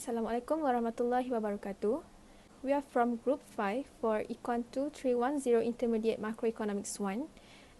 Assalamualaikum warahmatullahi wabarakatuh. We are from Group 5 for ECON 2310 Intermediate Macroeconomics 1,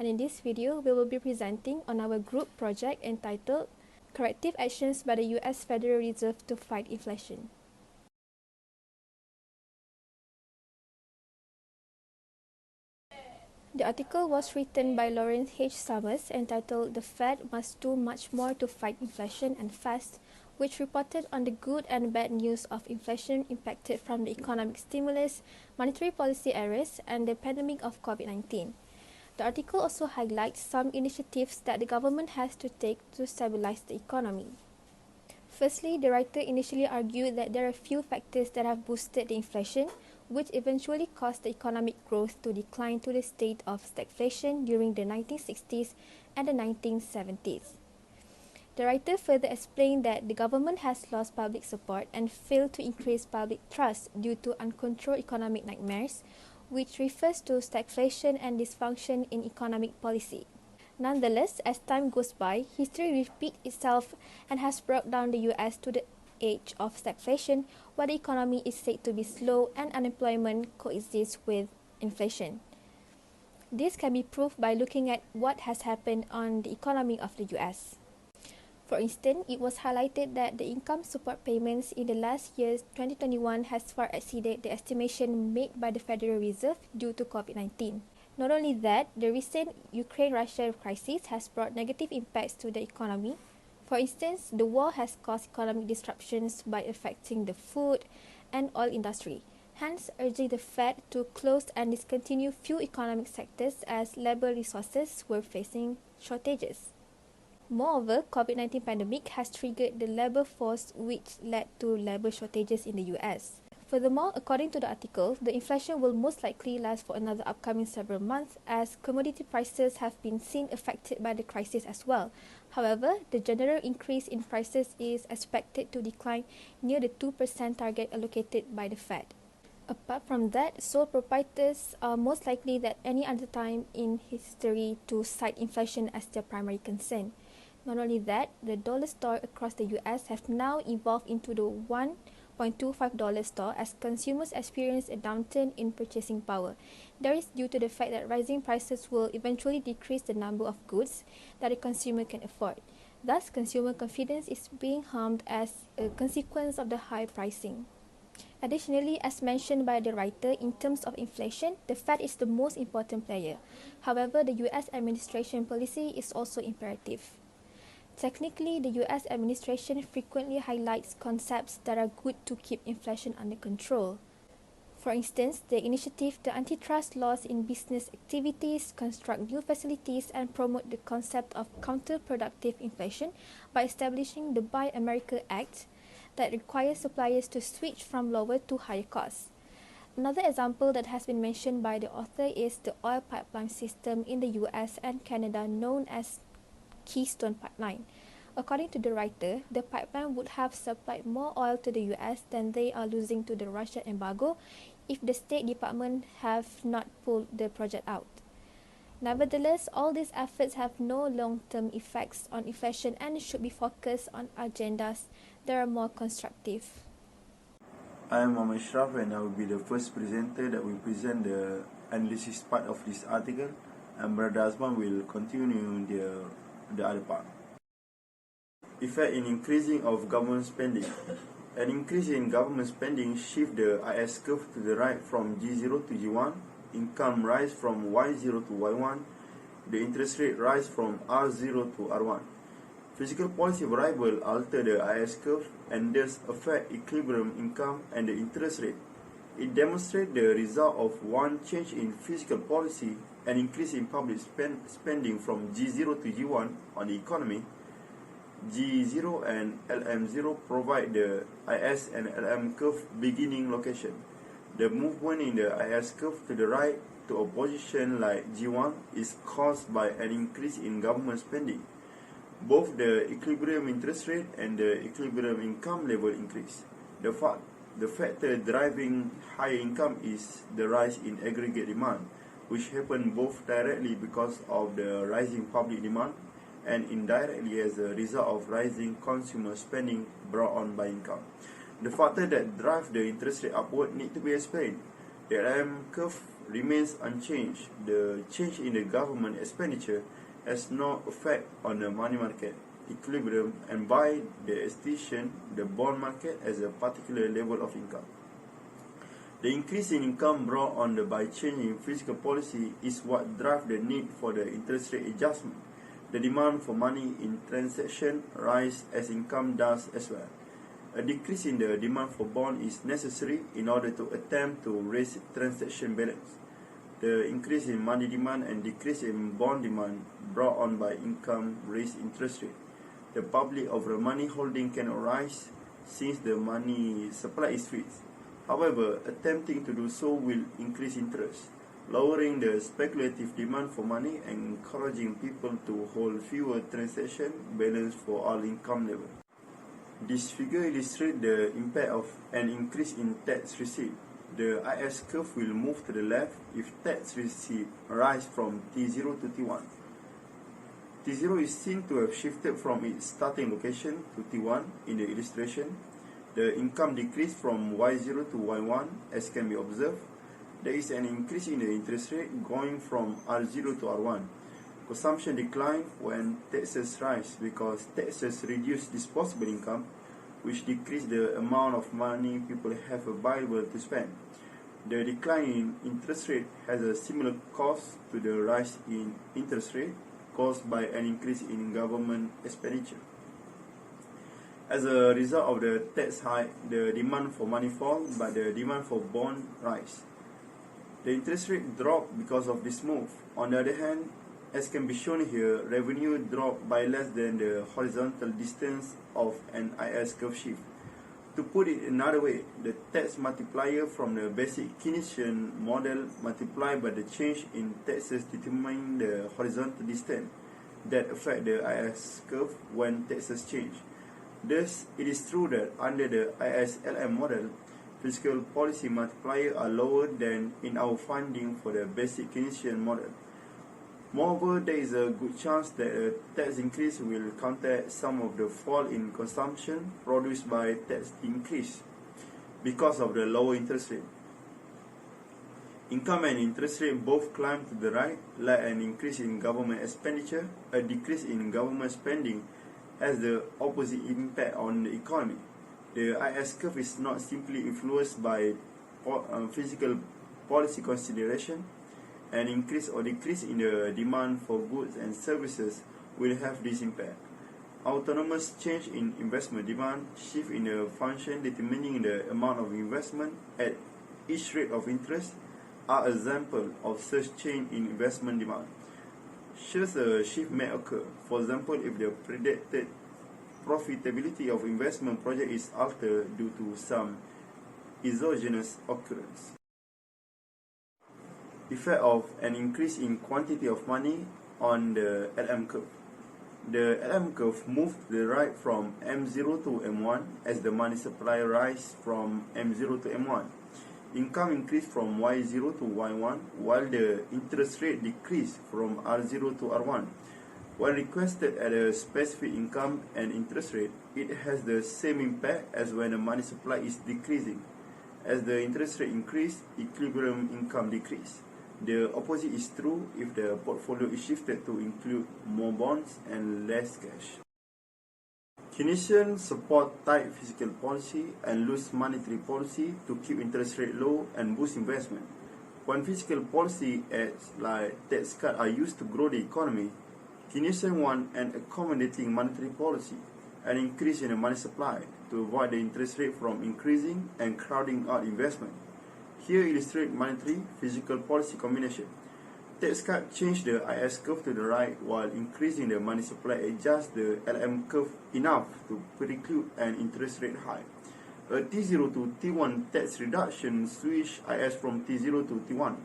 and in this video we will be presenting on our group project entitled Corrective Actions by the US Federal Reserve to Fight Inflation. The article was written by Lawrence H. Summers entitled "The Fed Must Do Much More to Fight Inflation and Fast," which reported on the good and bad news of inflation impacted from the economic stimulus, monetary policy errors, and the pandemic of COVID-19. The article also highlights some initiatives that the government has to take to stabilize the economy. Firstly, the writer initially argued that there are few factors that have boosted the inflation, which eventually caused the economic growth to decline to the state of stagflation during the 1960s and the 1970s. The writer further explained that the government has lost public support and failed to increase public trust due to uncontrolled economic nightmares, which refers to stagflation and dysfunction in economic policy. Nonetheless, as time goes by, history repeats itself and has brought down the US to the age of stagflation, where the economy is said to be slow and unemployment coexists with inflation. This can be proved by looking at what has happened on the economy of the US. For instance, it was highlighted that the income support payments in the last year's 2021 has far exceeded the estimation made by the Federal Reserve due to COVID-19. Not only that, the recent Ukraine-Russia crisis has brought negative impacts to the economy. For instance, the war has caused economic disruptions by affecting the food and oil industry, hence urging the Fed to close and discontinue few economic sectors as labor resources were facing shortages. Moreover, COVID-19 pandemic has triggered the labor force, which led to labor shortages in the US. Furthermore, according to the article, the inflation will most likely last for another upcoming several months as commodity prices have been seen affected by the crisis as well. However, the general increase in prices is expected to decline near the 2% target allocated by the Fed. Apart from that, sole proprietors are most likely than any other time in history to cite inflation as their primary concern. Not only that, the dollar store across the US have now evolved into the $1.25 store as consumers experience a downturn in purchasing power. That is due to the fact that rising prices will eventually decrease the number of goods that a consumer can afford. Thus, consumer confidence is being harmed as a consequence of the high pricing. Additionally, as mentioned by the writer, in terms of inflation, the Fed is the most important player. However, the US administration policy is also imperative. Technically, the US administration frequently highlights concepts that are good to keep inflation under control. For instance, the initiative to antitrust laws in business activities, construct new facilities, and promote the concept of counterproductive inflation by establishing the Buy America Act that requires suppliers to switch from lower to higher costs. Another example that has been mentioned by the author is the oil pipeline system in the US and Canada known as Keystone Pipeline. According to the writer, the pipeline would have supplied more oil to the US than they are losing to the Russian embargo if the State Department have not pulled the project out. Nevertheless, all these efforts have no long-term effects on inflation and should be focused on agendas that are more constructive. I am Mohamed and I will be the first presenter that will present the analysis part of this article, and Brother Azman will continue the other part. Effect in increasing of government spending. An increase in government spending shift the IS curve to the right from G0 to G1, income rise from Y0 to Y1, the interest rate rise from R0 to R1. Fiscal policy variable alter the IS curve and thus affect equilibrium income and the interest rate. It demonstrates the result of one change in fiscal policy, an increase in public spending from G0 to G1 on the economy. G0 and LM0 provide the IS and LM curve beginning location. The movement in the IS curve to the right to a position like G1 is caused by an increase in government spending. Both the equilibrium interest rate and the equilibrium income level increase. The factor driving higher income is the rise in aggregate demand, which happen both directly because of the rising public demand and indirectly as a result of rising consumer spending brought on by income. The factor that drive the interest rate upward need to be explained. The LM curve remains unchanged. The change in the government expenditure has no effect on the money market equilibrium, and by the extension, the bond market as a particular level of income. The increase in income brought on by change in fiscal policy is what drives the need for the interest rate adjustment. The demand for money in transaction rise as income does as well. A decrease in the demand for bond is necessary in order to attempt to raise transaction balance. The increase in money demand and decrease in bond demand brought on by income raise interest rate. The public of the money holding cannot rise since the money supply is fixed. However, attempting to do so will increase interest, lowering the speculative demand for money and encouraging people to hold fewer transaction balance for all income levels. This figure illustrates the impact of an increase in tax receipt. The IS curve will move to the left if tax receipt rise from T0 to T1. T0 is seen to have shifted from its starting location to T1 in the illustration. The income decreased from Y0 to Y1 as can be observed. There is an increase in the interest rate going from R0 to R1. Consumption declines when taxes rise because taxes reduce disposable income, which decrease the amount of money people have available to spend. The decline in interest rate has a similar cause to the rise in interest rate caused by an increase in government expenditure. As a result of the tax hike, the demand for money falls, but the demand for bond rise. The interest rate dropped because of this move. On the other hand, as can be shown here, revenue dropped by less than the horizontal distance of an IS curve shift. To put it another way, the tax multiplier from the basic Keynesian model multiplied by the change in taxes determine the horizontal distance that affect the IS curve when taxes change. Thus, it is true that under the ISLM model, fiscal policy multipliers are lower than in our finding for the basic Keynesian model. Moreover, there is a good chance that a tax increase will counteract some of the fall in consumption produced by tax increase because of the lower interest rate. Income and interest rate both climb to the right, like an increase in government expenditure. A decrease in government spending has the opposite impact on the economy. The IS curve is not simply influenced by fiscal policy consideration. An increase or decrease in the demand for goods and services will have this impact. Autonomous change in investment demand, shift in the function determining the amount of investment at each rate of interest are examples of such change in investment demand. Shows a shift may occur. For example, if the predicted profitability of investment project is altered due to some exogenous occurrence. Effect of an increase in quantity of money on the LM curve. The LM curve moved to the right from M0 to M1 as the money supply rise from M0 to M1. Income increased from Y0 to Y1 while the interest rate decreased from R0 to R1. When requested at a specific income and interest rate, it has the same impact as when the money supply is decreasing. As the interest rate increases, equilibrium income decreases. The opposite is true if the portfolio is shifted to include more bonds and less cash. Keynesians support tight fiscal policy and loose monetary policy to keep interest rate low and boost investment. When fiscal policy aids like tax cuts are used to grow the economy, Keynesians want an accommodating monetary policy, an increase in the money supply to avoid the interest rate from increasing and crowding out investment. Here illustrate monetary fiscal policy combination. Tax cut change the IS curve to the right while increasing the money supply adjusts the LM curve enough to preclude an interest rate hike. A T0 to T1 tax reduction switch IS from T0 to T1.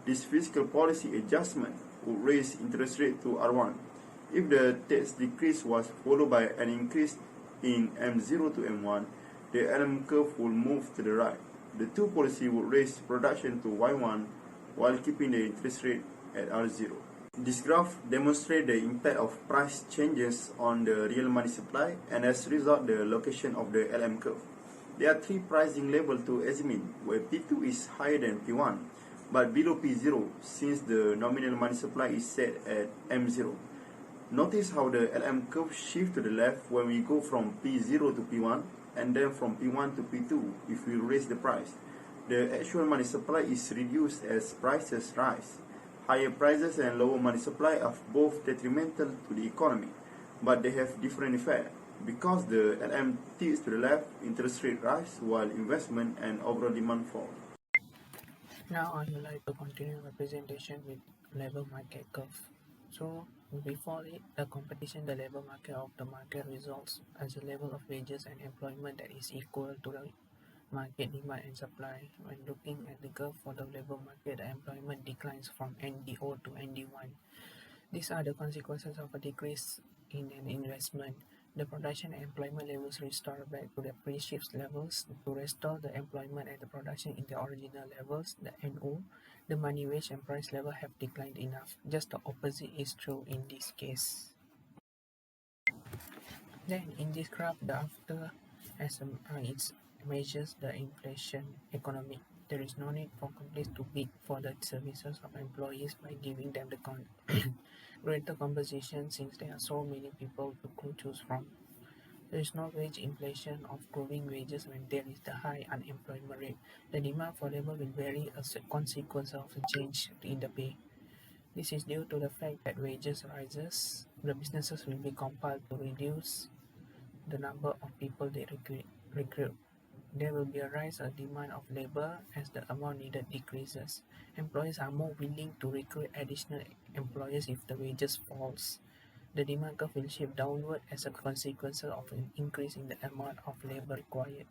This fiscal policy adjustment would raise interest rate to R1. If the tax decrease was followed by an increase in M0 to M1, the LM curve will move to the right. The two policies would raise production to Y1 while keeping the interest rate at R0. This graph demonstrates the impact of price changes on the real money supply and as a result the location of the LM curve. There are three pricing levels to examine, where P2 is higher than P1, but below P0 since the nominal money supply is set at M0. Notice how the LM curve shifts to the left when we go from P0 to P1 and then from P1 to P2 if we raise the price. The actual money supply is reduced as prices rise. Higher prices and lower money supply are both detrimental to the economy, but they have different effects. Because the LM tilts to the left, interest rate rise while investment and overall demand fall. Now I would like to continue my presentation with labor market curve. So before it, the competition, the labor market of the market results as a level of wages and employment that is equal to the market demand and supply. When looking at the curve for the labor market, the employment declines from NDO to ND1. These are the consequences of a decrease in an investment. The production and employment levels restore back to the pre-shift levels. To restore the employment and the production in the original levels, the NO, the money wage and price level have declined enough. Just the opposite is true in this case. Then in this graph, the after it measures the inflation economic. There is no need for companies to bid for the services of employees by giving them the greater compensation since there are so many people to choose from. There is no wage inflation of growing wages when there is the high unemployment rate. The demand for labor will vary as a consequence of a change in the pay. This is due to the fact that wages rises, the businesses will be compelled to reduce the number of people they recruit. There will be a rise in demand of labor as the amount needed decreases. Employers are more willing to recruit additional employees if the wages falls. The demand curve will shift downward as a consequence of an increase in the amount of labor required.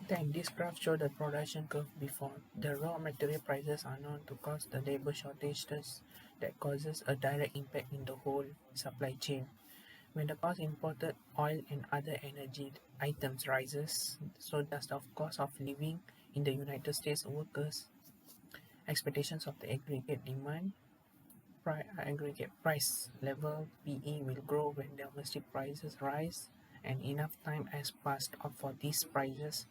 Then this graph shows the production curve before. The raw material prices are known to cause the labor shortages that causes a direct impact in the whole supply chain. When the cost imported oil and other energy items rises, so does the cost of living in the United States workers. Expectations of the aggregate demand, aggregate price level (PE) will grow when domestic prices rise, and enough time has passed for these prices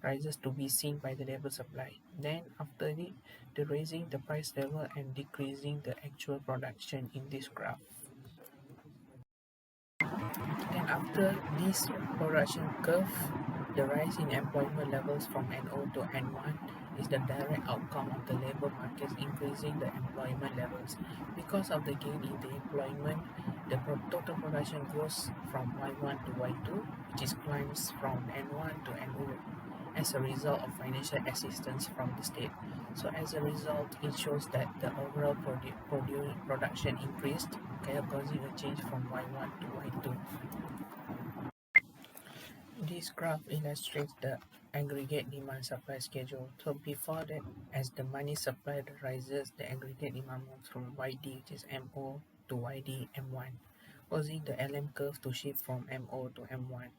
rises to be seen by the labor supply. Then after it, the raising the price level and decreasing the actual production in this graph. Then after this production curve, the rise in employment levels from NO to N1 is the direct outcome of the labor markets increasing the employment levels. Because of the gain in the employment, the total production goes from Y1 to Y2, which is climbs from N1 to NO as a result of financial assistance from the state. So as a result, it shows that the overall production increased, causing a change from Y1 to Y2. This graph illustrates the aggregate demand supply schedule. So before that, as the money supply rises, the aggregate demand moves from YD, which is MO, to YD M1, causing the LM curve to shift from MO to M1.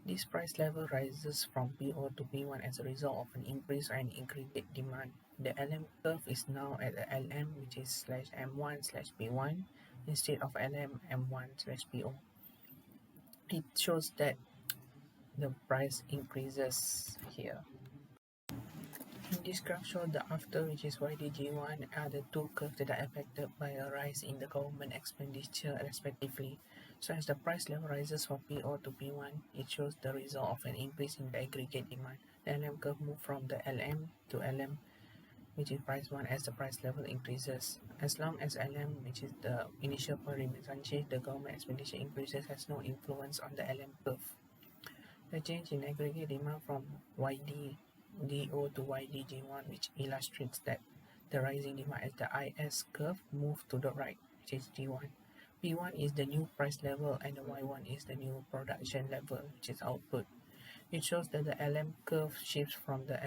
This price level rises from PO to P1 as a result of an increase in aggregate demand. The LM curve is now at the LM, which is /M1/P1, instead of LM M1/PO. It shows that the price increases here. In this graph shows the after, which is YDG1, are the two curves that are affected by a rise in the government expenditure respectively. So as the price level rises from PO to P1, it shows the result of an increase in the aggregate demand. The LM curve moves from the LM to LM, which is price 1, as the price level increases. As long as LM, which is the initial point, remains unchanged, the government expenditure increases has no influence on the LM curve. The change in aggregate demand from YDGO to YDG1, which illustrates that the rising demand as the IS curve moves to the right, which is G1. P1 is the new price level and the Y1 is the new production level, which is output. It shows that the LM curve shifts from the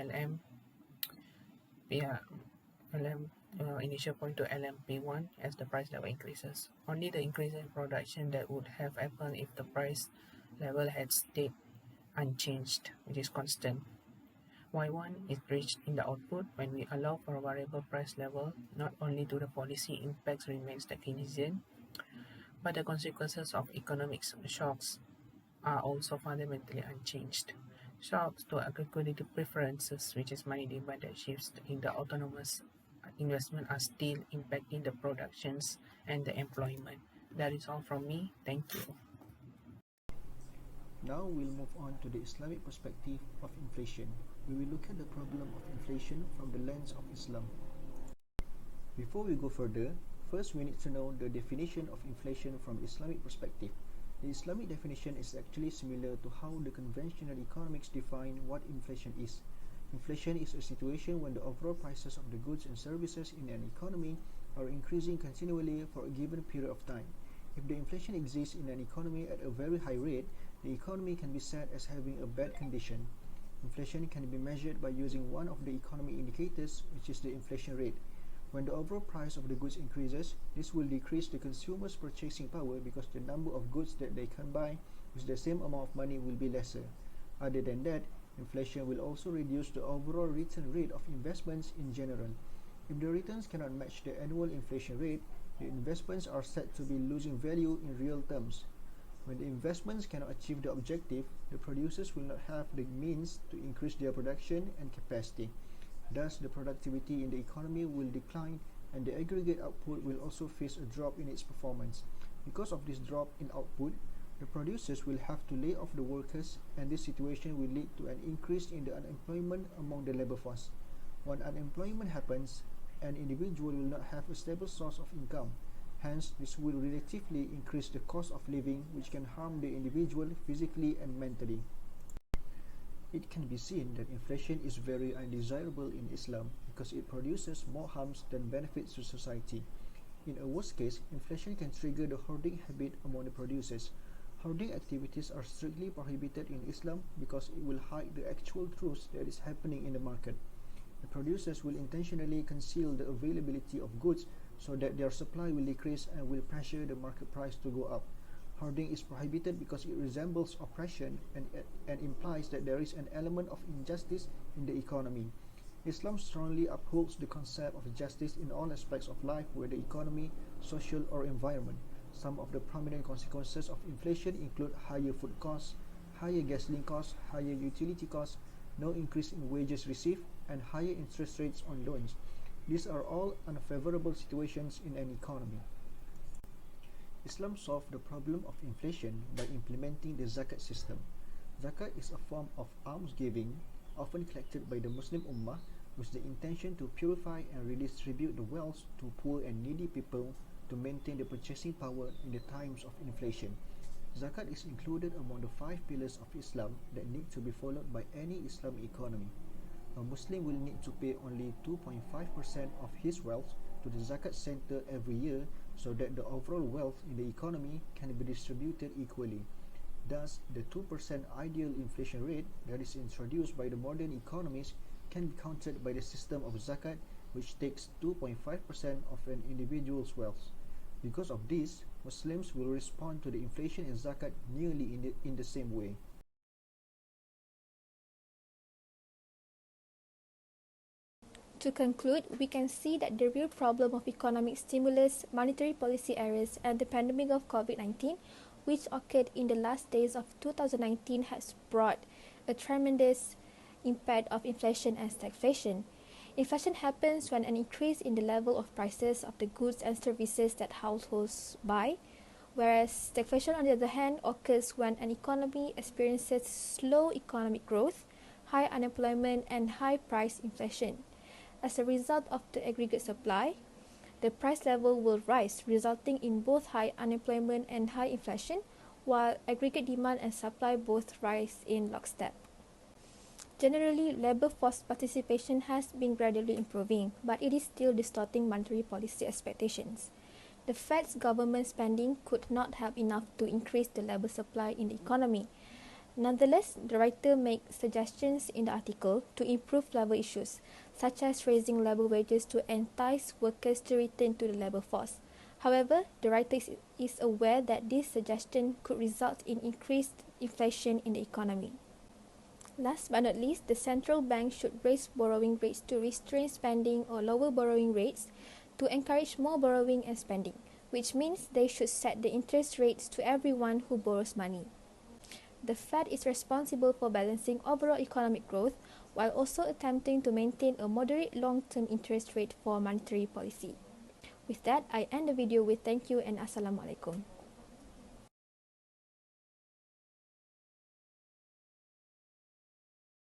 initial point to LMP1 as the price level increases. Only the increase in production that would have happened if the price level had stayed unchanged, which is constant. Y1 is reached in the output when we allow for a variable price level. Not only do the policy impacts remains the Keynesian, but the consequences of economic shocks are also fundamentally unchanged. Shocks to agricultural preferences, which is money demand that shifts in the autonomous investment, are still impacting the productions and the employment. That is all from me. Thank you. Now we'll move on to the Islamic perspective of inflation. We will look at the problem of inflation from the lens of Islam. Before we go further, first we need to know the definition of inflation from Islamic perspective. The Islamic definition is actually similar to how the conventional economics define what inflation is. Inflation is a situation when the overall prices of the goods and services in an economy are increasing continually for a given period of time. If the inflation exists in an economy at a very high rate, the economy can be said as having a bad condition. Inflation can be measured by using one of the economic indicators, which is the inflation rate. When the overall price of the goods increases, this will decrease the consumer's purchasing power because the number of goods that they can buy with the same amount of money will be lesser. Other than that, inflation will also reduce the overall return rate of investments in general. If the returns cannot match the annual inflation rate, the investments are said to be losing value in real terms. When the investments cannot achieve the objective, the producers will not have the means to increase their production and capacity. Thus, the productivity in the economy will decline and the aggregate output will also face a drop in its performance. Because of this drop in output, the producers will have to lay off the workers, and this situation will lead to an increase in the unemployment among the labor force. When unemployment happens, an individual will not have a stable source of income. Hence, this will relatively increase the cost of living, which can harm the individual physically and mentally. It can be seen that inflation is very undesirable in Islam because it produces more harms than benefits to society. In a worst case, inflation can trigger the hoarding habit among the producers. Hoarding activities are strictly prohibited in Islam because it will hide the actual truth that is happening in the market. The producers will intentionally conceal the availability of goods so that their supply will decrease and will pressure the market price to go up. Hoarding is prohibited because it resembles oppression and implies that there is an element of injustice in the economy. Islam strongly upholds the concept of justice in all aspects of life, whether economy, social, or environment. Some of the prominent consequences of inflation include higher food costs, higher gasoline costs, higher utility costs, no increase in wages received, and higher interest rates on loans. These are all unfavorable situations in an economy. Islam solved the problem of inflation by implementing the zakat system. Zakat is a form of almsgiving, often collected by the Muslim Ummah with the intention to purify and redistribute the wealth to poor and needy people to maintain the purchasing power in the times of inflation. Zakat is included among the 5 pillars of Islam that need to be followed by any Islamic economy. A Muslim will need to pay only 2.5% of his wealth to the zakat center every year so that the overall wealth in the economy can be distributed equally. Thus, the 2% ideal inflation rate that is introduced by the modern economies can be countered by the system of zakat, which takes 2.5% of an individual's wealth. Because of this, Muslims will respond to the inflation and zakat nearly in the same way. To conclude, we can see that the real problem of economic stimulus, monetary policy errors, and the pandemic of COVID-19, which occurred in the last days of 2019, has brought a tremendous impact of inflation and stagflation. Inflation happens when an increase in the level of prices of the goods and services that households buy, whereas stagflation, on the other hand, occurs when an economy experiences slow economic growth, high unemployment, and high price inflation. As a result of the aggregate supply, the price level will rise, resulting in both high unemployment and high inflation, while aggregate demand and supply both rise in lockstep. Generally, labor force participation has been gradually improving, but it is still distorting monetary policy expectations. The Fed's government spending could not have enough to increase the labor supply in the economy. Nonetheless, the writer makes suggestions in the article to improve labor issues, such as raising labor wages to entice workers to return to the labor force. However, the writer is aware that this suggestion could result in increased inflation in the economy. Last but not least, the central bank should raise borrowing rates to restrain spending or lower borrowing rates to encourage more borrowing and spending, which means they should set the interest rates to everyone who borrows money. the Fed is responsible for balancing overall economic growth while also attempting to maintain a moderate long-term interest rate for monetary policy. With that, I end the video with thank you and Assalamualaikum.